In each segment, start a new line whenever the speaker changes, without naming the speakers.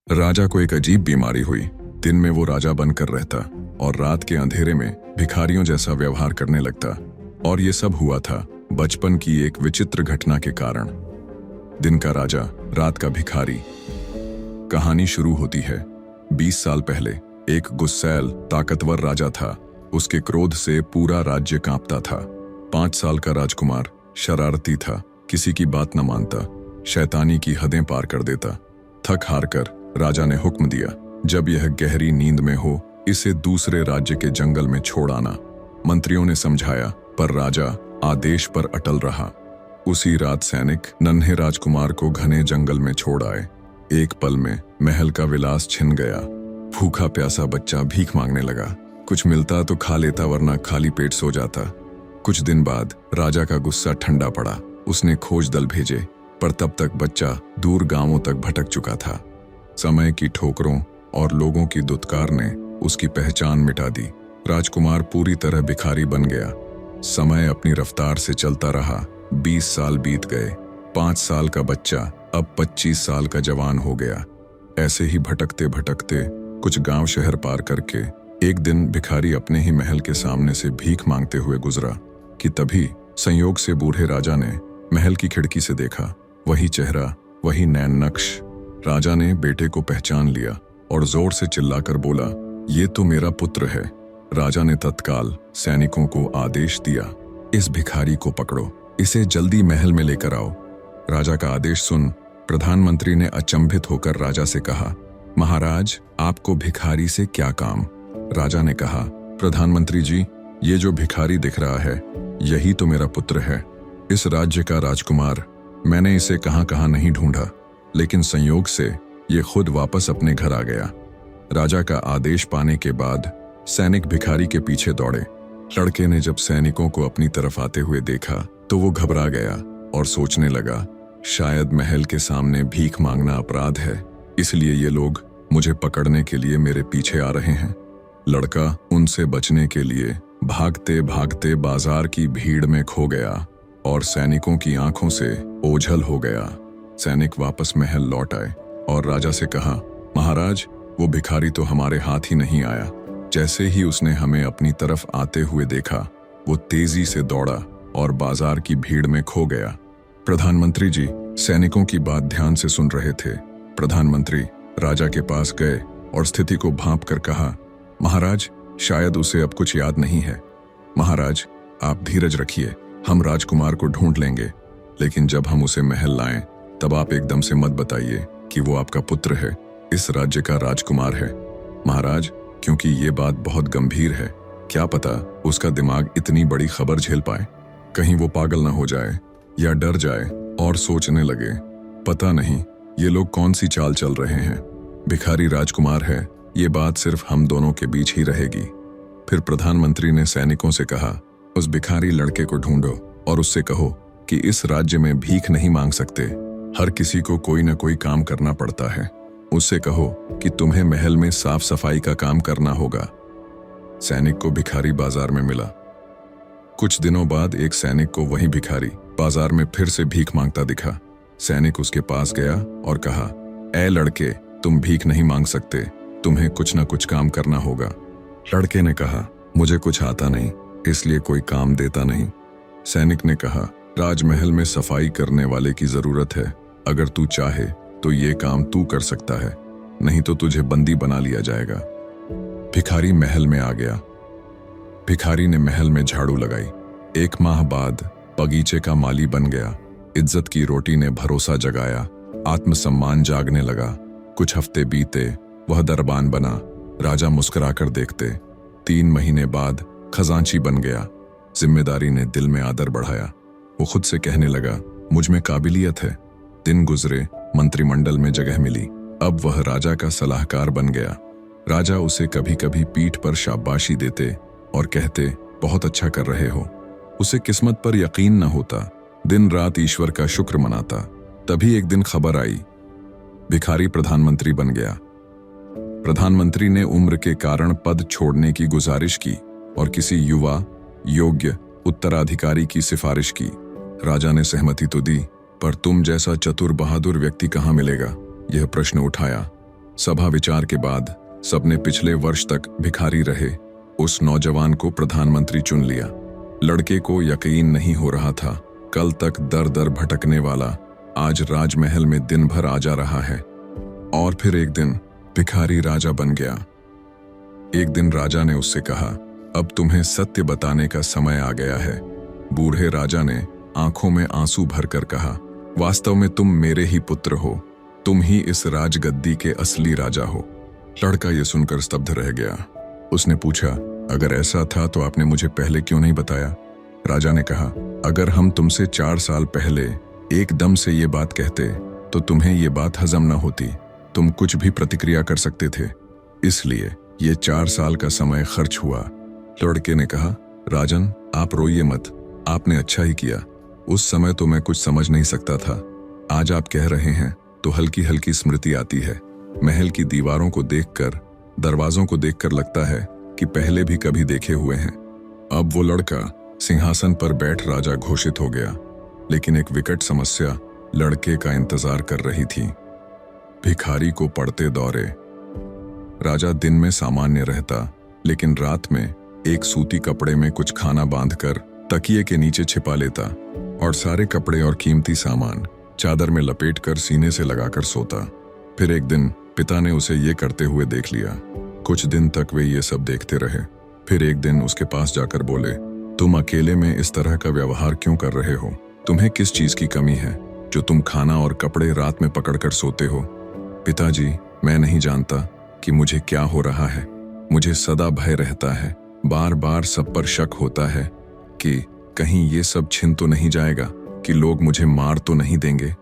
राजा को एक अजीब बीमारी हुई। दिन में वो राजा बनकर रहता और रात के अंधेरे में भिखारियों जैसा व्यवहार करने लगता। और ये सब हुआ था बचपन की एक विचित्र घटना के कारण। दिन का राजा, रात का भिखारी। कहानी शुरू होती है 20 साल पहले। एक गुस्सैल ताकतवर राजा था। उसके क्रोध से पूरा राज्य कांपता था। 5 साल का राजकुमार शरारती था, किसी की बात न मानता, शैतानी की हदें पार कर देता। थक हार कर राजा ने हुक्म दिया, जब यह गहरी नींद में हो इसे दूसरे राज्य के जंगल में छोड़ आना। मंत्रियों ने समझाया, पर राजा आदेश पर अटल रहा। उसी रात सैनिक नन्हे राजकुमार को घने जंगल में छोड़ आए। एक पल में महल का विलास छिन गया। भूखा प्यासा बच्चा भीख मांगने लगा। कुछ मिलता तो खा लेता, वरना खाली पेट सो जाता। कुछ दिन बाद राजा का गुस्सा ठंडा पड़ा। उसने खोज दल भेजे, पर तब तक बच्चा दूर गांवों तक भटक चुका था। समय की ठोकरों और लोगों की दुत्कार ने उसकी पहचान मिटा दी। राजकुमार पूरी तरह भिखारी बन गया। समय अपनी रफ्तार से चलता रहा। 20 साल बीत गए। 5 साल का बच्चा अब 25 साल का जवान हो गया। ऐसे ही भटकते भटकते कुछ गांव शहर पार करके एक दिन भिखारी अपने ही महल के सामने से भीख मांगते हुए गुजरा कि तभी संयोग से बूढ़े राजा ने महल की खिड़की से देखा। वही चेहरा, वही नैन नक्श। राजा ने बेटे को पहचान लिया और जोर से चिल्लाकर बोला, ये तो मेरा पुत्र है। राजा ने तत्काल सैनिकों को आदेश दिया, इस भिखारी को पकड़ो, इसे जल्दी महल में लेकर आओ। राजा का आदेश सुन प्रधानमंत्री ने अचंभित होकर राजा से कहा, महाराज, आपको भिखारी से क्या काम? राजा ने कहा, प्रधानमंत्री जी, ये जो भिखारी दिख रहा है यही तो मेरा पुत्र है। इस राज्य का राजकुमार। मैंने इसे कहां कहां नहीं ढूंढा, लेकिन संयोग से ये खुद वापस अपने घर आ गया। राजा का आदेश पाने के बाद सैनिक भिखारी के पीछे दौड़े। लड़के ने जब सैनिकों को अपनी तरफ आते हुए देखा तो वो घबरा गया और सोचने लगा, शायद महल के सामने भीख मांगना अपराध है, इसलिए ये लोग मुझे पकड़ने के लिए मेरे पीछे आ रहे हैं। लड़का उनसे बचने के लिए भागते भागते बाजार की भीड़ में खो गया और सैनिकों की आंखों से ओझल हो गया। सैनिक वापस महल लौट आए और राजा से कहा, महाराज, वो भिखारी तो हमारे हाथ ही नहीं आया। जैसे ही उसने हमें अपनी तरफ आते हुए देखा, वो तेजी से दौड़ा और बाजार की भीड़ में खो गया। प्रधानमंत्री जी सैनिकों की बात ध्यान से सुन रहे थे। प्रधानमंत्री राजा के पास गए और स्थिति को भांप कर कहा, महाराज, शायद उसे अब कुछ याद नहीं है। महाराज, आप धीरज रखिए, हम राजकुमार को ढूंढ लेंगे, लेकिन जब हम उसे महल लाएं तब आप एकदम से मत बताइए कि वो आपका पुत्र है, इस राज्य का राजकुमार है। महाराज, क्योंकि ये बात बहुत गंभीर है, क्या पता उसका दिमाग इतनी बड़ी खबर झेल पाए। कहीं वो पागल ना हो जाए या डर जाए और सोचने लगे, पता नहीं ये लोग कौन सी चाल चल रहे हैं। भिखारी राजकुमार है, ये बात सिर्फ हम दोनों के बीच ही रहेगी। फिर प्रधानमंत्री ने सैनिकों से कहा, उस भिखारी लड़के को ढूंढो और उससे कहो कि इस राज्य में भीख नहीं मांग सकते, हर किसी को कोई न कोई काम करना पड़ता है। उससे कहो कि तुम्हें महल में साफ सफाई का काम करना होगा। सैनिक को भिखारी बाजार में मिला। कुछ दिनों बाद एक सैनिक को वही भिखारी बाजार में फिर से भीख मांगता दिखा। सैनिक उसके पास गया और कहा, ऐ लड़के, तुम भीख नहीं मांग सकते, तुम्हें कुछ न कुछ काम करना होगा। लड़के ने कहा, मुझे कुछ आता नहीं, इसलिए कोई काम देता नहीं। सैनिक ने कहा, राजमहल में सफाई करने वाले की जरूरत है, अगर तू चाहे तो ये काम तू कर सकता है, नहीं तो तुझे बंदी बना लिया जाएगा। भिखारी महल में आ गया। भिखारी ने महल में झाड़ू लगाई। 1 माह बाद बगीचे का माली बन गया। इज्जत की रोटी ने भरोसा जगाया। आत्मसम्मान जागने लगा। कुछ हफ्ते बीते, वह दरबान बना। राजा मुस्कुराकर देखते। 3 महीने बाद खजांची बन गया। जिम्मेदारी ने दिल में आदर बढ़ाया। वो खुद से कहने लगा, मुझ में काबिलियत है। दिन गुजरे, मंत्रिमंडल में जगह मिली। अब वह राजा का सलाहकार बन गया। राजा उसे कभी कभी पीठ पर शाबाशी देते और कहते, बहुत अच्छा कर रहे हो। उसे किस्मत पर यकीन न होता। दिन रात ईश्वर का शुक्र मनाता। तभी एक दिन खबर आई, भिखारी प्रधानमंत्री बन गया। प्रधानमंत्री ने उम्र के कारण पद छोड़ने की गुजारिश की और किसी युवा योग्य उत्तराधिकारी की सिफारिश की। राजा ने सहमति तो दी, पर तुम जैसा चतुर बहादुर व्यक्ति कहाँ मिलेगा, यह प्रश्न उठाया। सभा विचार के बाद सबने पिछले वर्ष तक भिखारी रहे उस नौजवान को प्रधानमंत्री चुन लिया। लड़के को यकीन नहीं हो रहा था, कल तक दर दर भटकने वाला आज राजमहल में दिन भर आ जा रहा है। और फिर एक दिन भिखारी राजा बन गया। एक दिन राजा ने उससे कहा, अब तुम्हें सत्य बताने का समय आ गया है। बूढ़े राजा ने आंखों में आंसू भरकर कहा, वास्तव में तुम मेरे ही पुत्र हो, तुम ही इस राजगद्दी के असली राजा हो। लड़का ये सुनकर स्तब्ध रह गया। उसने पूछा, अगर ऐसा था तो आपने मुझे पहले क्यों नहीं बताया? राजा ने कहा, अगर हम तुमसे 4 साल पहले एकदम से ये बात कहते तो तुम्हें ये बात हजम न होती, तुम कुछ भी प्रतिक्रिया कर सकते थे, इसलिए ये 4 साल का समय खर्च हुआ। लड़के ने कहा, राजन आप रोइए मत, आपने अच्छा ही किया। उस समय तो मैं कुछ समझ नहीं सकता था, आज आप कह रहे हैं तो हल्की हल्की स्मृति आती है। महल की दीवारों को देखकर, दरवाजों को देखकर लगता है कि पहले भी कभी देखे हुए हैं। अब वो लड़का सिंहासन पर बैठ राजा घोषित हो गया, लेकिन एक विकट समस्या लड़के का इंतजार कर रही थी। भिखारी को पड़ते दौरे। राजा दिन में सामान्य रहता, लेकिन रात में एक सूती कपड़े में कुछ खाना बांधकर तकिए के नीचे छिपा लेता और सारे कपड़े और कीमती सामान चादर में लपेटकर सीने से लगाकर सोता। फिर एक दिन पिता ने उसे ये करते हुए देख लिया। कुछ दिन तक वे ये सब देखते रहे। फिर एक दिन उसके पास जाकर बोले, तुम अकेले में इस तरह का व्यवहार क्यों कर रहे हो? तुम्हें किस चीज की कमी है जो तुम खाना और कपड़े रात में पकड़कर सोते हो? पिताजी, मैं नहीं जानता कि मुझे क्या हो रहा है। मुझे सदा भय रहता है, बार बार सब पर शक होता है कि कहीं ये सब छिन तो नहीं जाएगा, कि लोग मुझे मार तो नहीं देंगे।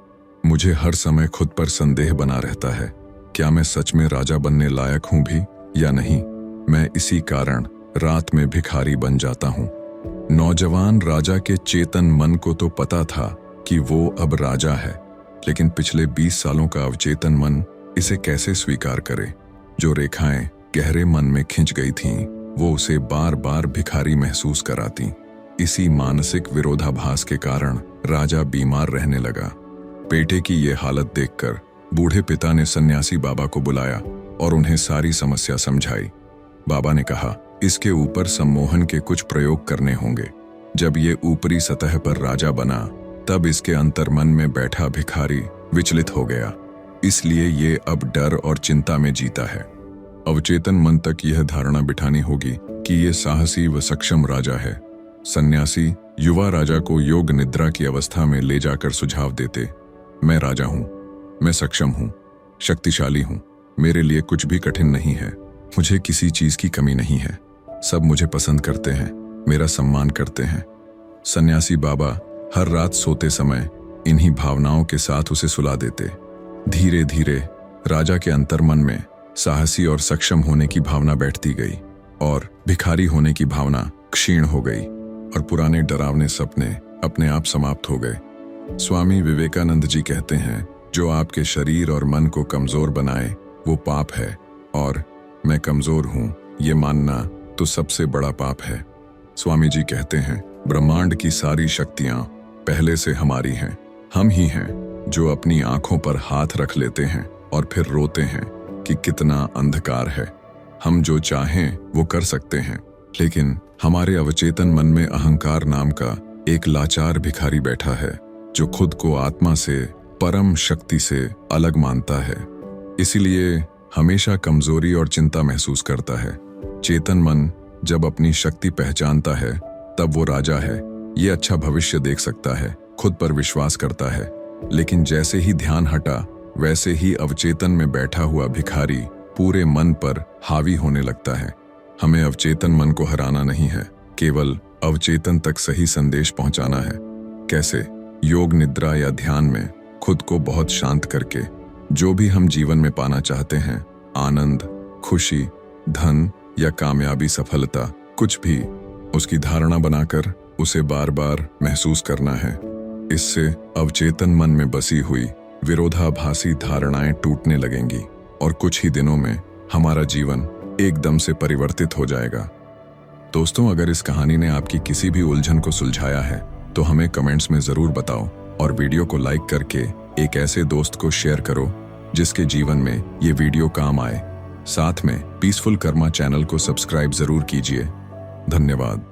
मुझे हर समय खुद पर संदेह बना रहता है, क्या मैं सच में राजा बनने लायक हूं भी या नहीं। मैं इसी कारण रात में भिखारी बन जाता हूं। नौजवान राजा के चेतन मन को तो पता था कि वो अब राजा है, लेकिन पिछले 20 सालों का अवचेतन मन इसे कैसे स्वीकार करे। जो रेखाएं गहरे मन में खिंच गई थीं, वो उसे बार बार भिखारी महसूस कराती। इसी मानसिक विरोधाभास के कारण राजा बीमार रहने लगा। बेटे की ये हालत देखकर बूढ़े पिता ने सन्यासी बाबा को बुलाया और उन्हें सारी समस्या समझाई। बाबा ने कहा, इसके ऊपर सम्मोहन के कुछ प्रयोग करने होंगे। जब ये ऊपरी सतह पर राजा बना, तब इसके अंतर्मन में बैठा भिखारी विचलित हो गया, इसलिए ये अब डर और चिंता में जीता है। अवचेतन मन तक यह धारणा बिठानी होगी कि ये साहसी व सक्षम राजा है। सन्यासी युवा राजा को योग निद्रा की अवस्था में ले जाकर सुझाव देते, मैं राजा हूं, मैं सक्षम हूं, शक्तिशाली हूं, मेरे लिए कुछ भी कठिन नहीं है, मुझे किसी चीज की कमी नहीं है, सब मुझे पसंद करते हैं, मेरा सम्मान करते हैं। सन्यासी बाबा हर रात सोते समय इन्हीं भावनाओं के साथ उसे सुला देते। धीरे धीरे राजा के अंतर्मन में साहसी और सक्षम होने की भावना बैठती गई और भिखारी होने की भावना क्षीण हो गई और पुराने डरावने सपने अपने आप समाप्त हो गए। स्वामी विवेकानंद जी कहते हैं, जो आपके शरीर और मन को कमजोर बनाए वो पाप है, और मैं कमजोर हूं ये मानना तो सबसे बड़ा पाप है। स्वामी जी कहते हैं, ब्रह्मांड की सारी शक्तियां पहले से हमारी हैं, हम ही हैं जो अपनी आंखों पर हाथ रख लेते हैं और फिर रोते हैं कि कितना अंधकार है। हम जो चाहें वो कर सकते हैं, लेकिन हमारे अवचेतन मन में अहंकार नाम का एक लाचार भिखारी बैठा है जो खुद को आत्मा से, परम शक्ति से अलग मानता है, इसीलिए हमेशा कमजोरी और चिंता महसूस करता है। चेतन मन जब अपनी शक्ति पहचानता है तब वो राजा है, ये अच्छा भविष्य देख सकता है, खुद पर विश्वास करता है। लेकिन जैसे ही ध्यान हटा, वैसे ही अवचेतन में बैठा हुआ भिखारी पूरे मन पर हावी होने लगता है। हमें अवचेतन मन को हराना नहीं है, केवल अवचेतन तक सही संदेश पहुंचाना है। कैसे? योग निद्रा या ध्यान में खुद को बहुत शांत करके जो भी हम जीवन में पाना चाहते हैं, आनंद, खुशी, धन या कामयाबी, सफलता, कुछ भी, उसकी धारणा बनाकर उसे बार बार महसूस करना है। इससे अवचेतन मन में बसी हुई विरोधाभासी धारणाएं टूटने लगेंगी और कुछ ही दिनों में हमारा जीवन एकदम से परिवर्तित हो जाएगा। दोस्तों, अगर इस कहानी ने आपकी किसी भी उलझन को सुलझाया है तो हमें कमेंट्स में जरूर बताओ और वीडियो को लाइक करके एक ऐसे दोस्त को शेयर करो जिसके जीवन में ये वीडियो काम आए। साथ में पीसफुल कर्मा चैनल को सब्सक्राइब जरूर कीजिए। धन्यवाद।